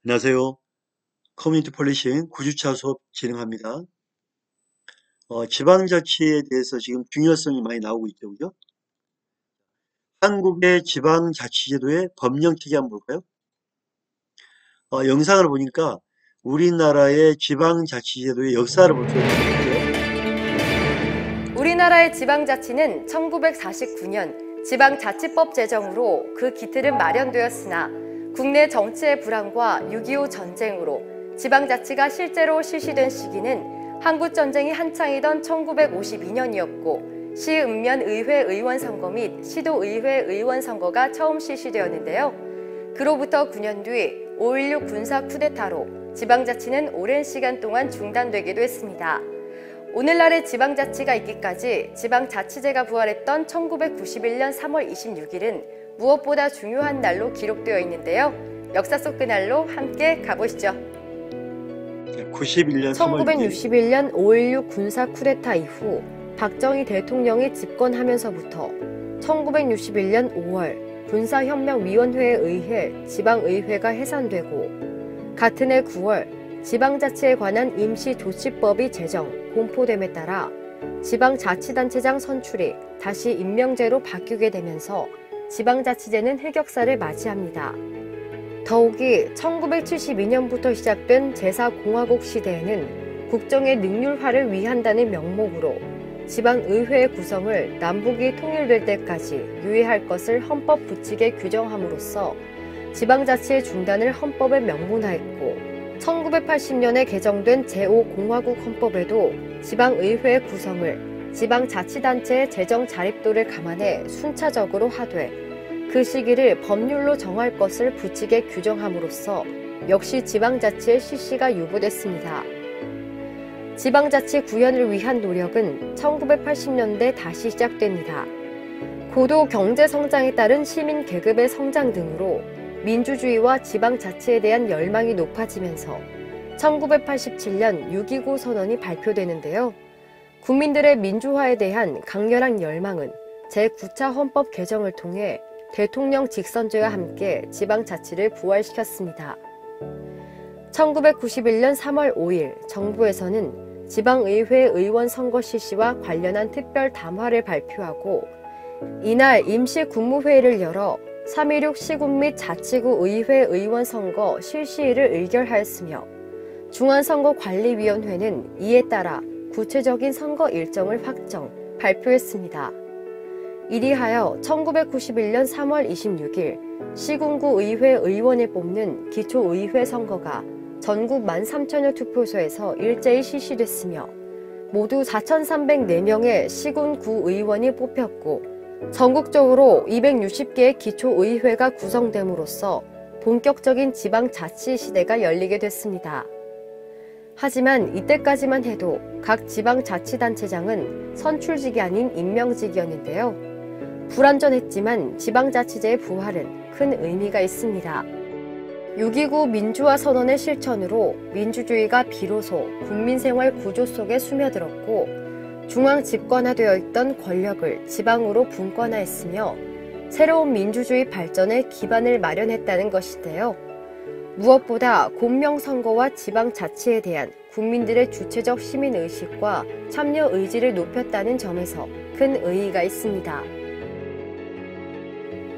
안녕하세요. 커뮤니티 폴리싱 9주차 수업 진행합니다. 지방자치에 대해서 지금 중요성이 많이 나오고 있죠, 그죠? 한국의 지방자치제도의 법령특위 한번 볼까요? 영상을 보니까 우리나라의 지방자치제도의 역사를 볼 수 있는데요. 우리나라의 지방자치는 1949년 지방자치법 제정으로 그 기틀은 마련되었으나 국내 정치의 불안과 6.25 전쟁으로 지방자치가 실제로 실시된 시기는 한국전쟁이 한창이던 1952년이었고 시읍면의회 의원선거 및 시도의회 의원선거가 처음 실시되었는데요. 그로부터 9년 뒤 5.16 군사 쿠데타로 지방자치는 오랜 시간 동안 중단되기도 했습니다. 오늘날의 지방자치가 있기까지 지방자치제가 부활했던 1991년 3월 26일은 무엇보다 중요한 날로 기록되어 있는데요. 역사 속 그날로 함께 가보시죠. 91년 3월 1961년 5.16 군사 쿠데타 이후 박정희 대통령이 집권하면서부터 1961년 5월 군사혁명위원회에 의해 지방의회가 해산되고 같은 해 9월 지방자치에 관한 임시조치법이 제정, 공포됨에 따라 지방자치단체장 선출이 다시 임명제로 바뀌게 되면서 지방자치제는 흑역사를 맞이합니다. 더욱이 1972년부터 시작된 제4공화국 시대에는 국정의 능률화를 위한다는 명목으로 지방의회의 구성을 남북이 통일될 때까지 유예할 것을 헌법 부칙에 규정함으로써 지방자치의 중단을 헌법에 명문화했고 1980년에 개정된 제5공화국 헌법에도 지방의회의 구성을 지방자치단체의 재정 자립도를 감안해 순차적으로 하되 그 시기를 법률로 정할 것을 부칙에 규정함으로써 역시 지방자치의 실시가 유보됐습니다. 지방자치 구현을 위한 노력은 1980년대 다시 시작됩니다. 고도 경제 성장에 따른 시민 계급의 성장 등으로 민주주의와 지방자치에 대한 열망이 높아지면서 1987년 6.29 선언이 발표되는데요. 국민들의 민주화에 대한 강렬한 열망은 제9차 헌법 개정을 통해 대통령 직선제와 함께 지방자치를 부활시켰습니다. 1991년 3월 5일 정부에서는 지방의회 의원 선거 실시와 관련한 특별 담화를 발표하고 이날 임시국무회의를 열어 3.16 시군 및 자치구 의회 의원 선거 실시일을 의결하였으며 중앙선거관리위원회는 이에 따라 구체적인 선거 일정을 확정, 발표했습니다. 이리하여 1991년 3월 26일 시군구 의회 의원을 뽑는 기초의회 선거가 전국 13,000여 투표소에서 일제히 실시됐으며 모두 4,304명의 시군구 의원이 뽑혔고 전국적으로 260개의 기초의회가 구성됨으로써 본격적인 지방자치 시대가 열리게 됐습니다. 하지만 이때까지만 해도 각 지방자치단체장은 선출직이 아닌 임명직이었는데요. 불완전했지만 지방자치제의 부활은 큰 의미가 있습니다. 6.29 민주화 선언의 실천으로 민주주의가 비로소 국민생활 구조 속에 스며들었고 중앙 집권화되어 있던 권력을 지방으로 분권화했으며 새로운 민주주의 발전의 기반을 마련했다는 것인데요. 무엇보다 공명선거와 지방자치에 대한 국민들의 주체적 시민의식과 참여 의지를 높였다는 점에서 큰 의의가 있습니다.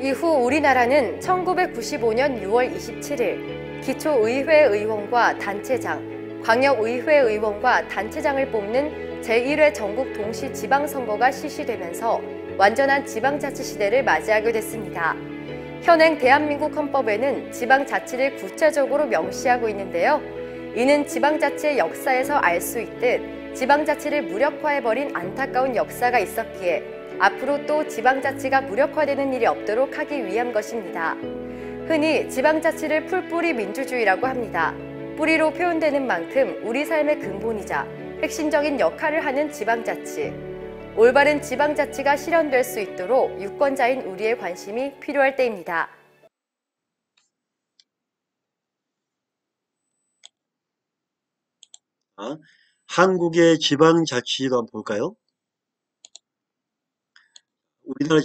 이후 우리나라는 1995년 6월 27일 기초의회 의원과 단체장, 광역의회 의원과 단체장을 뽑는 제1회 전국 동시 지방선거가 실시되면서 완전한 지방자치 시대를 맞이하게 됐습니다. 현행 대한민국 헌법에는 지방자치를 구체적으로 명시하고 있는데요. 이는 지방자치의 역사에서 알 수 있듯 지방자치를 무력화해버린 안타까운 역사가 있었기에 앞으로 또 지방자치가 무력화되는 일이 없도록 하기 위한 것입니다. 흔히 지방자치를 풀뿌리 민주주의라고 합니다. 뿌리로 표현되는 만큼 우리 삶의 근본이자 핵심적인 역할을 하는 지방자치. 올바른 지방자치가 실현될 수 있도록 유권자인 우리의 관심이 필요할 때입니다. 한국의 지방자치도 한번 볼까요? 우리나라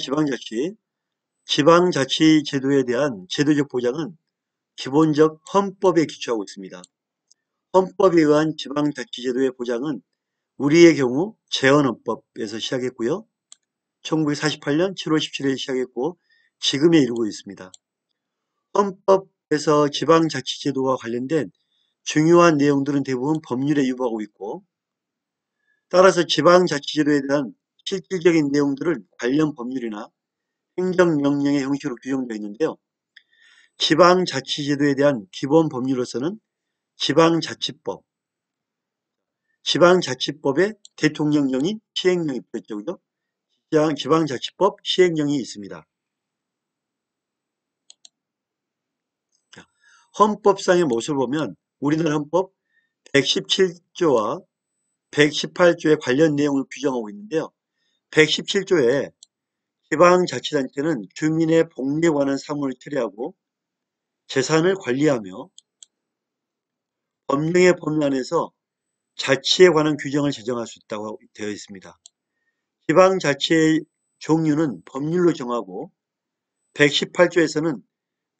지방자치 제도에 대한 제도적 보장은 기본적 헌법에 기초하고 있습니다. 헌법에 의한 지방자치제도의 보장은 우리의 경우 재헌헌법에서 시작했고요. 1948년 7월 17일에 시작했고 지금에 이르고 있습니다. 헌법에서 지방자치제도와 관련된 중요한 내용들은 대부분 법률에 유보하고 있고, 따라서 지방자치제도에 대한 실질적인 내용들을 관련 법률이나 행정명령의 형식으로 규정되어 있는데요. 지방자치제도에 대한 기본 법률로서는 지방자치법, 지방자치법에 대통령령이 시행령이 있죠. 그죠? 지방자치법 시행령이 있습니다. 헌법상의 모습을 보면 우리나라 헌법 117조와 118조의 관련 내용을 규정하고 있는데요. 117조에 지방자치단체는 주민의 복리에 관한 사무를 처리하고 재산을 관리하며 법령의 범위 안에서 자치에 관한 규정을 제정할 수 있다고 되어 있습니다. 지방자치의 종류는 법률로 정하고 118조에서는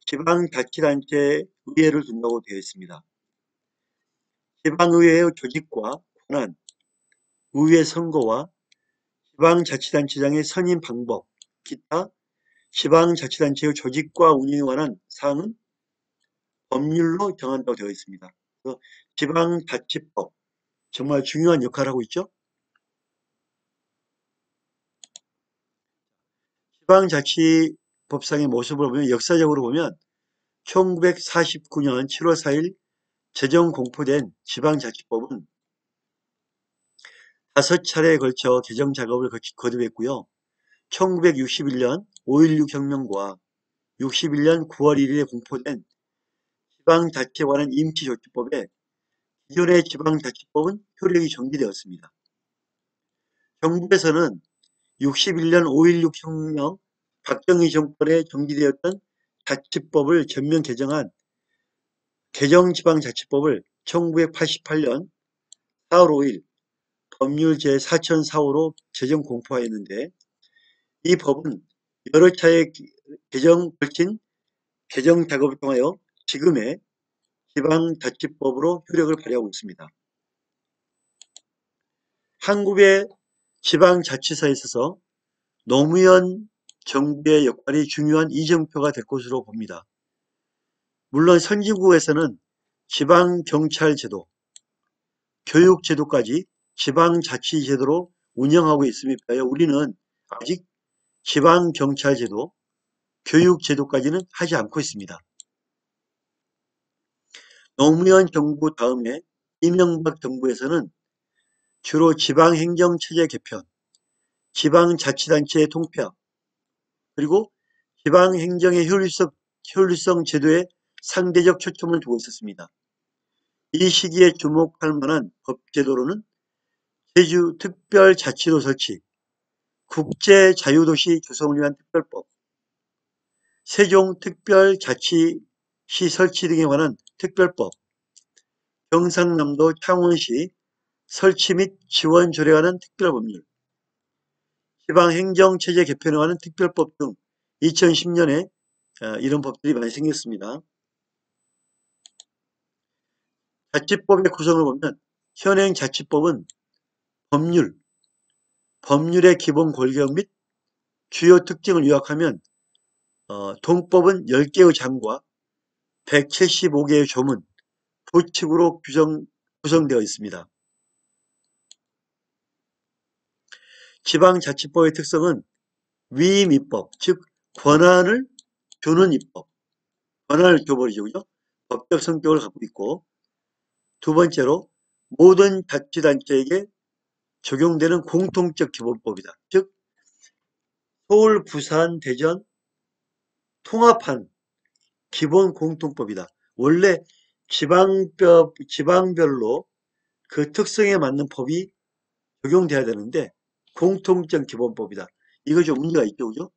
지방자치단체에 의회를 둔다고 되어 있습니다. 지방의회의 조직과 권한, 의회 선거와 지방자치단체장의 선임 방법, 기타 지방자치단체의 조직과 운영에 관한 사항은 법률로 정한다고 되어 있습니다. 그래서 지방자치법 정말 중요한 역할을 하고 있죠. 지방자치법상의 모습을 보면 역사적으로 보면 1949년 7월 4일 제정 공포된 지방자치법은 5차례에 걸쳐 개정 작업을 거듭했고요. 1961년 5.16 혁명과 61년 9월 1일에 공포된 지방자치에 관한 임시조치법에 기존의 지방자치법은 효력이 정지되었습니다. 정부에서는 61년 5.16 혁명 박정희 정권에 정지되었던 자치법을 전면 개정한 개정지방자치법을 1988년 4월 5일 법률 제4004호로 제정 공포하였는데, 이 법은 여러 차례 걸친 개정 작업을 통하여 지금의 지방자치법으로 효력을 발휘하고 있습니다. 한국의 지방자치사에 있어서 노무현 정부의 역할이 중요한 이정표가 될 것으로 봅니다. 물론 선진국에서는 지방경찰제도, 교육제도까지 지방자치제도로 운영하고 있음에 비하여 우리는 아직 지방경찰제도, 교육제도까지는 하지 않고 있습니다. 노무현 정부 다음에 이명박 정부에서는 주로 지방행정체제 개편, 지방자치단체의 통폐합, 그리고 지방행정의 효율성 제도에 상대적 초점을 두고 있었습니다. 이 시기에 주목할 만한 법제도로는 제주특별자치도 설치, 국제자유도시 조성을 위한 특별법, 세종특별자치시 설치 등에 관한 특별법, 경상남도 창원시 설치 및 지원 조례에 관한 특별법률, 지방행정체제 개편에 관한 특별법 등 2010년에 이런 법들이 많이 생겼습니다. 자치법의 구성을 보면 현행 자치법은 법률의 기본 골격 및 주요 특징을 요약하면 동법은 10개의 장과 175개의 조문, 부칙으로 구성되어 있습니다. 지방자치법의 특성은 위임 입법, 즉 권한을 주는 입법, 권한을 줘버리죠. 그죠? 법적 성격을 갖고 있고, 두 번째로 모든 자치단체에게 적용되는 공통적 기본법이다. 즉 서울, 부산, 대전 통합한 기본 공통법이다. 원래 지방별로 그 특성에 맞는 법이 적용돼야 되는데 공통적 기본법이다. 이거 좀 문제가 있죠. 그죠?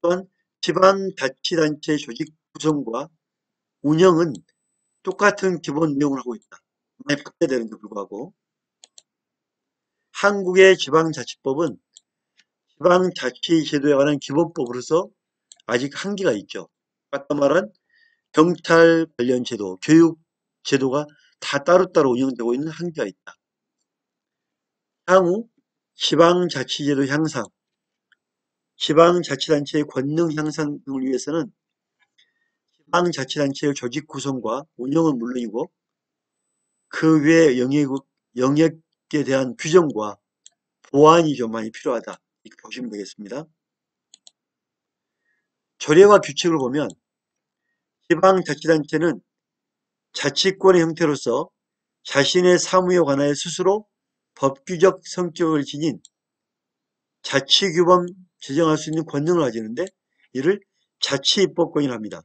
또한 지방자치단체 조직 구성과 운영은 똑같은 기본 내용을 하고 있다. 많이 바뀌어야 되는데 불구하고 한국의 지방자치법은 지방자치제도에 관한 기본법으로서 아직 한계가 있죠. 아까 말한 경찰 관련 제도, 교육 제도가 다 따로따로 운영되고 있는 한계가 있다. 향후 지방자치제도 향상, 지방자치단체의 권능 향상을 위해서는 지방자치단체의 조직 구성과 운영은 물론이고 그 외 영역에 대한 규정과 보완이 좀 많이 필요하다. 이렇게 보시면 되겠습니다. 조례와 규칙을 보면 지방자치단체는 자치권의 형태로서 자신의 사무에 관하여 스스로 법규적 성격을 지닌 자치규범 제정할 수 있는 권능을 가지는데 이를 자치입법권이라 합니다.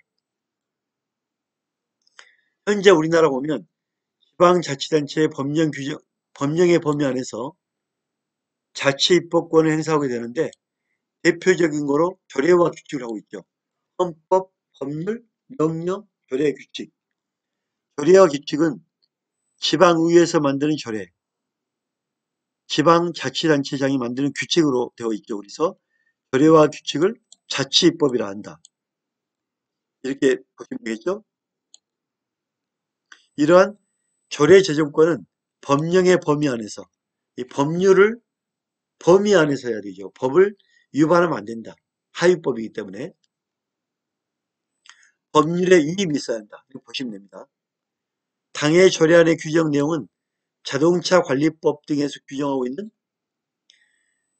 현재 우리나라 보면 지방자치단체의 법령의 범위 안에서 자치입법권을 행사하게 되는데 대표적인 거로 조례와 규칙을 하고 있죠. 헌법, 법률, 명령, 조례, 규칙. 조례와 규칙은 지방의회에서 만드는 조례, 지방자치단체장이 만드는 규칙으로 되어 있죠. 그래서 조례와 규칙을 자치입법이라 한다. 이렇게 보시면 되겠죠. 이러한 조례 제정권은 법령의 범위 안에서 이 법률을 범위 안에서 해야 되죠. 법을 위반하면 안 된다. 하위법이기 때문에 법률에 위임이 있어야 한다. 이렇게 보시면 됩니다. 당해 조례안의 규정 내용은 자동차 관리법 등에서 규정하고 있는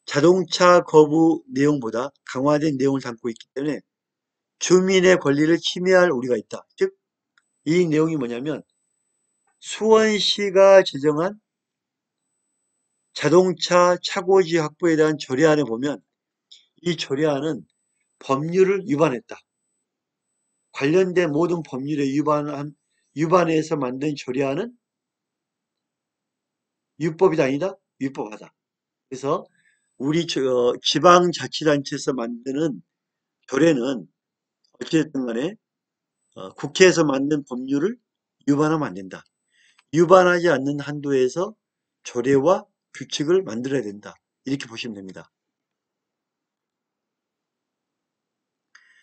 자동차 거부 내용보다 강화된 내용을 담고 있기 때문에 주민의 권리를 침해할 우려가 있다. 즉, 이 내용이 뭐냐면 수원시가 제정한 자동차 차고지 확보에 대한 조례안에 보면 이 조례안은 법률을 위반했다. 관련된 모든 법률에 위반해서 만든 조례안은 위법이 아니다, 위법하다. 그래서 우리 지방자치단체에서 만드는 조례는 어쨌든 간에 국회에서 만든 법률을 위반하면 안 된다. 위반하지 않는 한도에서 조례와 규칙을 만들어야 된다. 이렇게 보시면 됩니다.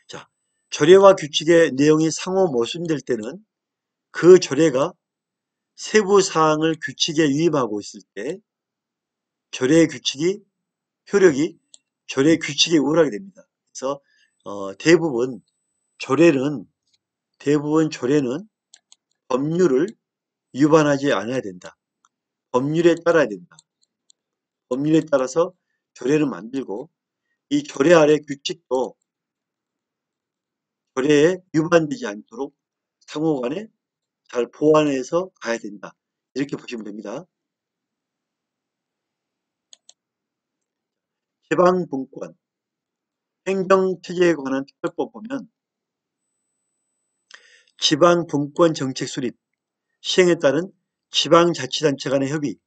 자, 조례와 규칙의 내용이 상호 모순될 때는 그 조례가 세부 사항을 규칙에 위임하고 있을 때 조례 규칙이 효력이 조례 규칙에 우월하게 됩니다. 그래서 대부분 조례는 법률을 위반하지 않아야 된다. 법률에 따라야 된다. 법률에 따라서 조례를 만들고 이 조례 아래 규칙도 조례에 위반되지 않도록 상호간에 잘 보완해서 가야 된다. 이렇게 보시면 됩니다. 지방분권, 행정체제에 관한 특별법 보면 지방분권 정책 수립, 시행에 따른 지방자치단체 간의 협의,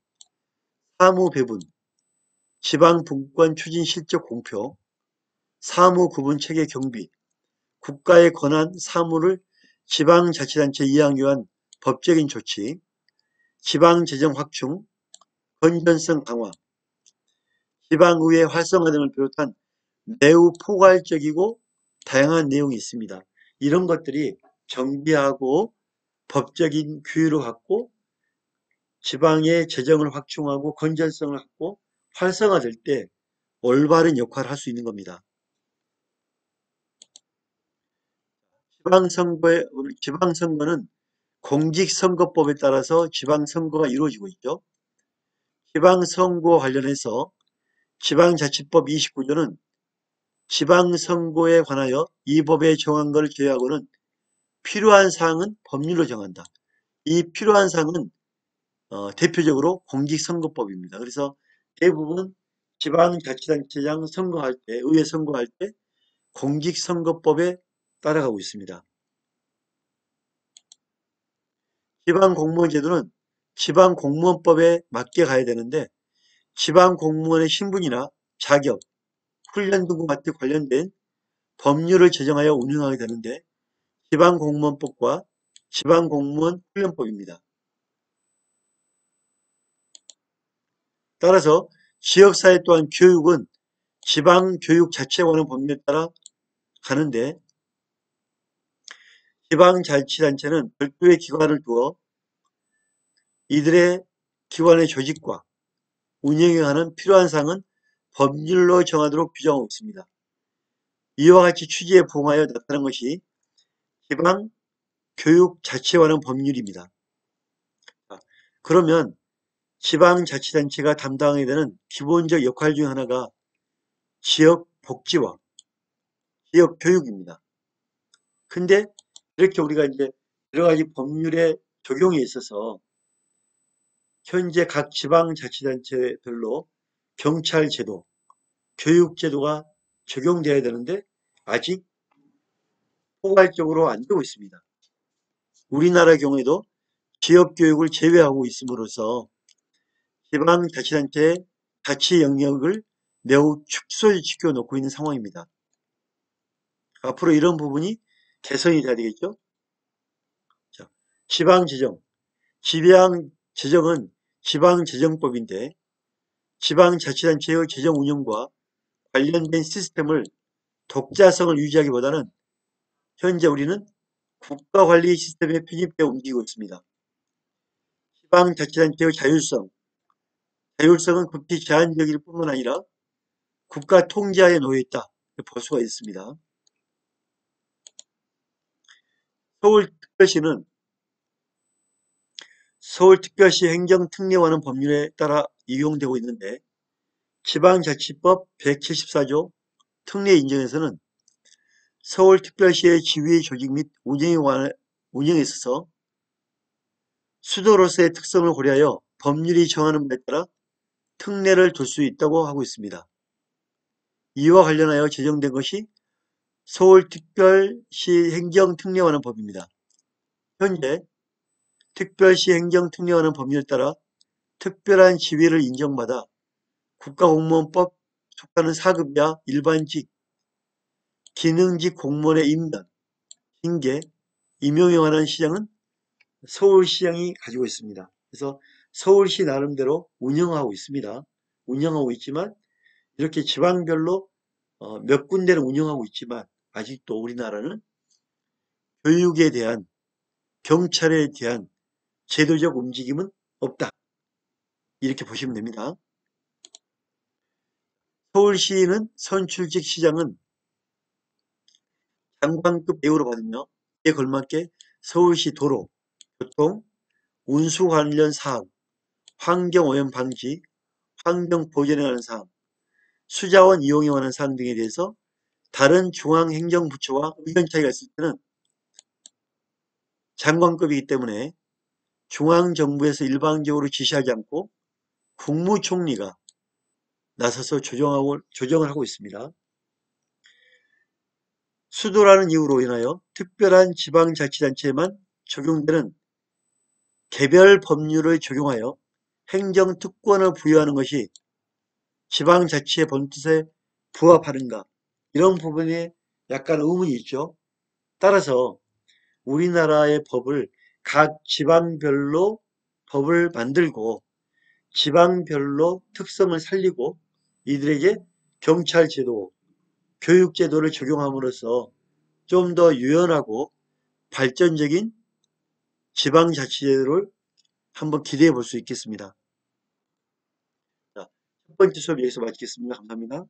사무배분, 지방분권 추진 실적 공표, 사무구분체계 경비, 국가의 권한 사무를 지방자치단체에 이양하기 위한 법적인 조치, 지방재정 확충, 건전성 강화, 지방의회 활성화 등을 비롯한 매우 포괄적이고 다양한 내용이 있습니다. 이런 것들이 정비하고 법적인 규율을 갖고 지방의 재정을 확충하고 건전성을 갖고 활성화될 때 올바른 역할을 할 수 있는 겁니다. 지방선거는 공직선거법에 따라서 지방선거가 이루어지고 있죠. 지방선거와 관련해서 지방자치법 29조는 지방선거에 관하여 이 법에 정한 것을 제외하고는 필요한 사항은 법률로 정한다. 이 필요한 사항은 대표적으로 공직선거법입니다. 그래서 대부분 지방자치단체장 선거할 때, 의회 선거할 때 공직선거법에 따라가고 있습니다. 지방공무원 제도는 지방공무원법에 맞게 가야 되는데 지방공무원의 신분이나 자격, 훈련 등과 같은 관련된 법률을 제정하여 운영하게 되는데 지방공무원법과 지방공무원 훈련법입니다. 따라서 지역사회 또한 교육은 지방교육자치에 관한 법률에 따라 가는데 지방자치단체는 별도의 기관을 두어 이들의 기관의 조직과 운영에 관한 필요한 사항은 법률로 정하도록 규정하고 있습니다. 이와 같이 취지에 부응하여 나타난 것이 지방교육자치에 관한 법률입니다. 그러면 지방자치단체가 담당하게 되는 기본적 역할 중 하나가 지역복지와 지역교육입니다. 근데 이렇게 우리가 이제 여러 가지 법률의 적용에 있어서 현재 각 지방자치단체별로 경찰제도, 교육제도가 적용되어야 되는데 아직 포괄적으로 안 되고 있습니다. 우리나라 경우에도 지역교육을 제외하고 있음으로써 지방자치단체의 자치 영역을 매우 축소시켜 놓고 있는 상황입니다. 앞으로 이런 부분이 개선이 돼야 되겠죠. 자, 지방재정. 지방재정은 지방재정법인데 지방자치단체의 재정 운영과 관련된 시스템을 독자성을 유지하기보다는 현재 우리는 국가관리 시스템에 편입되어 움직이고 있습니다. 지방자치단체의 자율성은 극히 제한적일 뿐만 아니라 국가 통제하에 놓여 있다 볼 수가 있습니다. 서울특별시는 서울특별시 행정특례화는 법률에 따라 이용되고 있는데 지방자치법 174조 특례 인정에서는 서울특별시의 지위 조직 및 운영에 있어서 수도로서의 특성을 고려하여 법률이 정하는 바에 따라 특례를 둘 수 있다고 하고 있습니다. 이와 관련하여 제정된 것이 서울특별시 행정특례화는 법입니다. 현재 특별시 행정특례화는 법률에 따라 특별한 지위를 인정받아 국가공무원법 속하는 4급이야 일반직, 기능직 공무원의 임명, 징계, 임용에 관한 시장은 서울시장이 가지고 있습니다. 그래서 서울시 나름대로 운영하고 있습니다. 운영하고 있지만 이렇게 지방별로 몇 군데를 운영하고 있지만 아직도 우리나라는 교육에 대한 경찰에 대한 제도적 움직임은 없다. 이렇게 보시면 됩니다. 서울시는 선출직 시장은 장관급 대우를 받으며 이에 걸맞게 서울시 도로, 교통, 운수 관련 사업, 환경오염 방지, 환경 보전에 관한 사항, 수자원 이용에 관한 사항 등에 대해서 다른 중앙행정부처와 의견 차이가 있을 때는 장관급이기 때문에 중앙정부에서 일방적으로 지시하지 않고 국무총리가 나서서 조정을 하고 있습니다. 수도라는 이유로 인하여 특별한 지방자치단체에만 적용되는 개별 법률을 적용하여 행정특권을 부여하는 것이 지방자치의 본뜻에 부합하는가, 이런 부분에 약간 의문이 있죠. 따라서 우리나라의 법을 각 지방별로 법을 만들고 지방별로 특성을 살리고 이들에게 경찰제도, 교육제도를 적용함으로써 좀 더 유연하고 발전적인 지방자치제도를 한번 기대해 볼 수 있겠습니다. 자, 첫 번째 수업 여기서 마치겠습니다. 감사합니다.